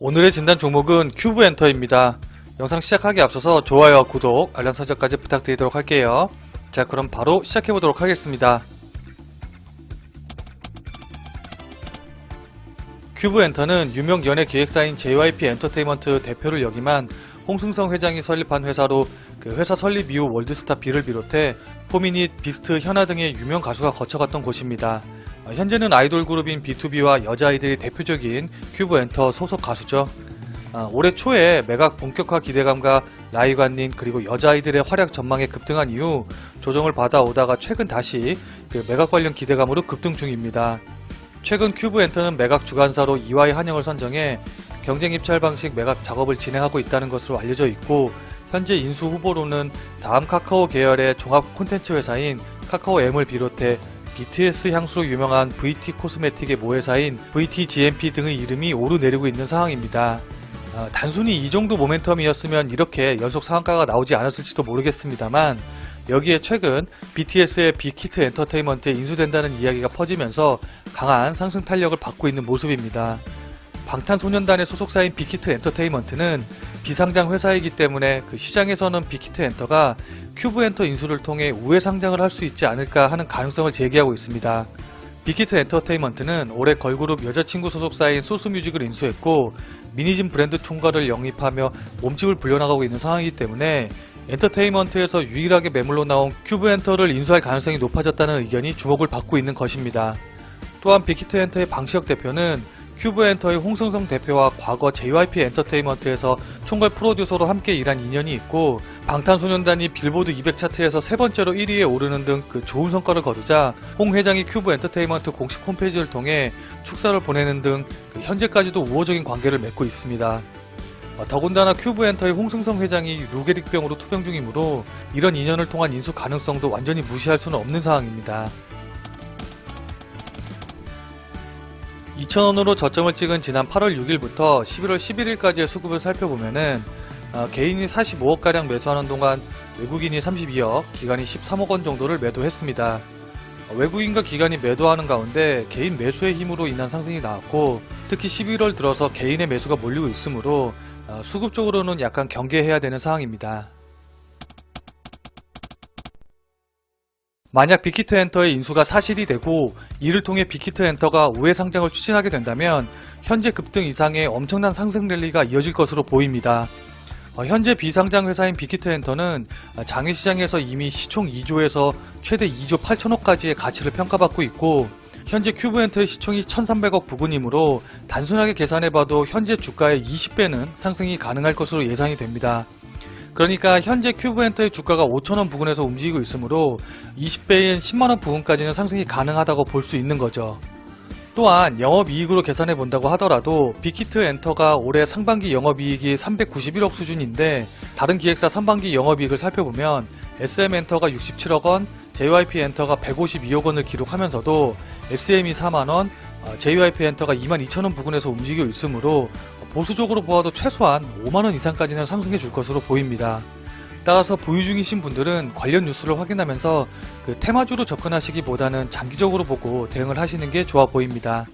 오늘의 진단 종목은 큐브엔터입니다. 영상 시작하기 앞서서 좋아요와 구독, 알람 설정까지 부탁드리도록 할게요. 자, 그럼 바로 시작해보도록 하겠습니다. 큐브엔터는 유명 연예 기획사인 JYP 엔터테인먼트 대표를 역임한 홍승성 회장이 설립한 회사로 그 회사 설립 이후 월드스타 B를 비롯해 포미닛, 비스트, 현아 등의 유명 가수가 거쳐갔던 곳입니다. 현재는 아이돌 그룹인 B2B와 여자아이들이 대표적인 큐브엔터 소속 가수죠. 올해 초에 매각 본격화 기대감과 라이관님 그리고 여자아이들의 활약 전망에 급등한 이후 조정을 받아오다가 최근 다시 그 매각 관련 기대감으로 급등 중입니다. 최근 큐브엔터는 매각 주관사로 EY 한영을 선정해 경쟁 입찰 방식 매각 작업을 진행하고 있다는 것으로 알려져 있고, 현재 인수 후보로는 다음 카카오 계열의 종합 콘텐츠 회사인 카카오M을 비롯해 BTS 향수로 유명한 VT 코스메틱의 모회사인 VTGMP 등의 이름이 오르내리고 있는 상황입니다. 단순히 이 정도 모멘텀이었으면 이렇게 연속 상한가가 나오지 않았을지도 모르겠습니다만, 여기에 최근 BTS의 빅히트 엔터테인먼트에 인수된다는 이야기가 퍼지면서 강한 상승 탄력을 받고 있는 모습입니다. 방탄소년단의 소속사인 빅히트 엔터테인먼트는 비상장 회사이기 때문에 그 시장에서는 빅히트 엔터가 큐브엔터 인수를 통해 우회 상장을 할 수 있지 않을까 하는 가능성을 제기하고 있습니다. 빅히트 엔터테인먼트는 올해 걸그룹 여자친구 소속사인 소스뮤직을 인수했고, 미니즘 브랜드 총괄을 영입하며 몸집을 불려나가고 있는 상황이기 때문에 엔터테인먼트에서 유일하게 매물로 나온 큐브엔터를 인수할 가능성이 높아졌다는 의견이 주목을 받고 있는 것입니다. 또한 빅히트 엔터의 방시혁 대표는 큐브엔터의 홍승성 대표와 과거 JYP 엔터테인먼트에서 총괄 프로듀서로 함께 일한 인연이 있고, 방탄소년단이 빌보드 200 차트에서 세 번째로 1위에 오르는 등 그 좋은 성과를 거두자 홍 회장이 큐브 엔터테인먼트 공식 홈페이지를 통해 축사를 보내는 등 현재까지도 우호적인 관계를 맺고 있습니다. 더군다나 큐브엔터의 홍승성 회장이 루게릭병으로 투병 중이므로 이런 인연을 통한 인수 가능성도 완전히 무시할 수는 없는 상황입니다. 2,000원으로 저점을 찍은 지난 8월 6일부터 11월 11일까지의 수급을 살펴보면은 개인이 45억가량 매수하는 동안 외국인이 32억, 기관이 13억원 정도를 매도했습니다. 외국인과 기관이 매도하는 가운데 개인 매수의 힘으로 인한 상승이 나왔고, 특히 11월 들어서 개인의 매수가 몰리고 있으므로 수급적으로는 약간 경계해야 되는 상황입니다. 만약 빅히트 엔터의 인수가 사실이 되고 이를 통해 빅히트 엔터가 우회 상장을 추진하게 된다면 현재 급등 이상의 엄청난 상승 랠리가 이어질 것으로 보입니다. 현재 비상장 회사인 빅히트 엔터는 장외시장에서 이미 시총 2조에서 최대 2조 8천억까지의 가치를 평가받고 있고, 현재 큐브엔터의 시총이 1300억 부근이므로 단순하게 계산해봐도 현재 주가의 20배는 상승이 가능할 것으로 예상이 됩니다. 그러니까 현재 큐브엔터의 주가가 5,000원 부근에서 움직이고 있으므로 20배인 10만원 부근까지는 상승이 가능하다고 볼 수 있는 거죠. 또한 영업이익으로 계산해 본다고 하더라도 빅히트 엔터가 올해 상반기 영업이익이 391억 수준인데, 다른 기획사 상반기 영업이익을 살펴보면 SM엔터가 67억원, JYP 엔터가 152억원을 기록하면서도 SM이 4만원, JYP 엔터가 22,000원 부근에서 움직이고 있으므로 보수적으로 보아도 최소한 5만원 이상까지는 상승해 줄 것으로 보입니다. 따라서 보유 중이신 분들은 관련 뉴스를 확인하면서 그 테마주로 접근하시기보다는 장기적으로 보고 대응을 하시는 게 좋아 보입니다.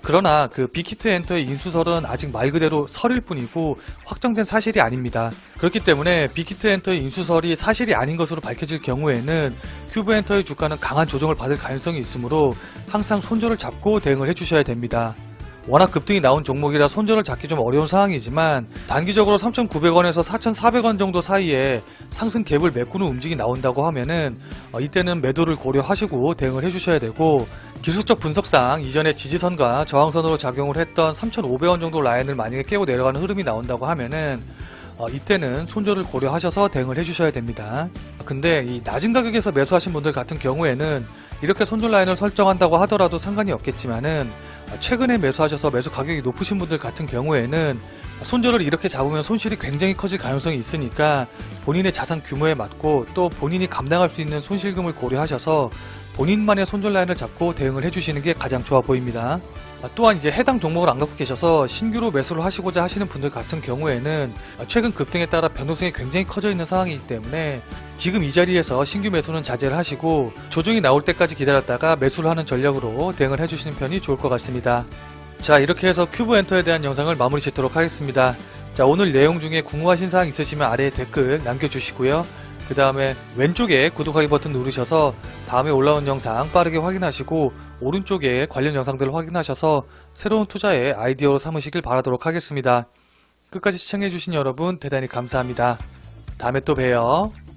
그러나 그 빅히트 엔터의 인수설은 아직 말 그대로 설일 뿐이고 확정된 사실이 아닙니다. 그렇기 때문에 빅히트 엔터의 인수설이 사실이 아닌 것으로 밝혀질 경우에는 큐브엔터의 주가는 강한 조정을 받을 가능성이 있으므로 항상 손절을 잡고 대응을 해주셔야 됩니다. 워낙 급등이 나온 종목이라 손절을 잡기 좀 어려운 상황이지만, 단기적으로 3,900원에서 4,400원 정도 사이에 상승 갭을 메꾸는 움직임이 나온다고 하면은 이때는 매도를 고려하시고 대응을 해주셔야 되고, 기술적 분석상 이전에 지지선과 저항선으로 작용을 했던 3,500원 정도 라인을 만약에 깨고 내려가는 흐름이 나온다고 하면은 이때는 손절을 고려하셔서 대응을 해주셔야 됩니다. 근데 이 낮은 가격에서 매수하신 분들 같은 경우에는 이렇게 손절 라인을 설정한다고 하더라도 상관이 없겠지만은, 최근에 매수하셔서 매수 가격이 높으신 분들 같은 경우에는 손절을 이렇게 잡으면 손실이 굉장히 커질 가능성이 있으니까 본인의 자산 규모에 맞고 또 본인이 감당할 수 있는 손실금을 고려하셔서 본인만의 손절 라인을 잡고 대응을 해주시는 게 가장 좋아 보입니다. 또한 이제 해당 종목을 안 갖고 계셔서 신규로 매수를 하시고자 하시는 분들 같은 경우에는 최근 급등에 따라 변동성이 굉장히 커져 있는 상황이기 때문에 지금 이 자리에서 신규 매수는 자제를 하시고 조정이 나올 때까지 기다렸다가 매수를 하는 전략으로 대응을 해주시는 편이 좋을 것 같습니다. 자, 이렇게 해서 큐브 엔터에 대한 영상을 마무리 짓도록 하겠습니다. 자, 오늘 내용 중에 궁금하신 사항 있으시면 아래에 댓글 남겨주시고요. 그 다음에 왼쪽에 구독하기 버튼 누르셔서 다음에 올라온 영상 빠르게 확인하시고 오른쪽에 관련 영상들을 확인하셔서 새로운 투자의 아이디어로 삼으시길 바라도록 하겠습니다. 끝까지 시청해주신 여러분 대단히 감사합니다. 다음에 또 봬요.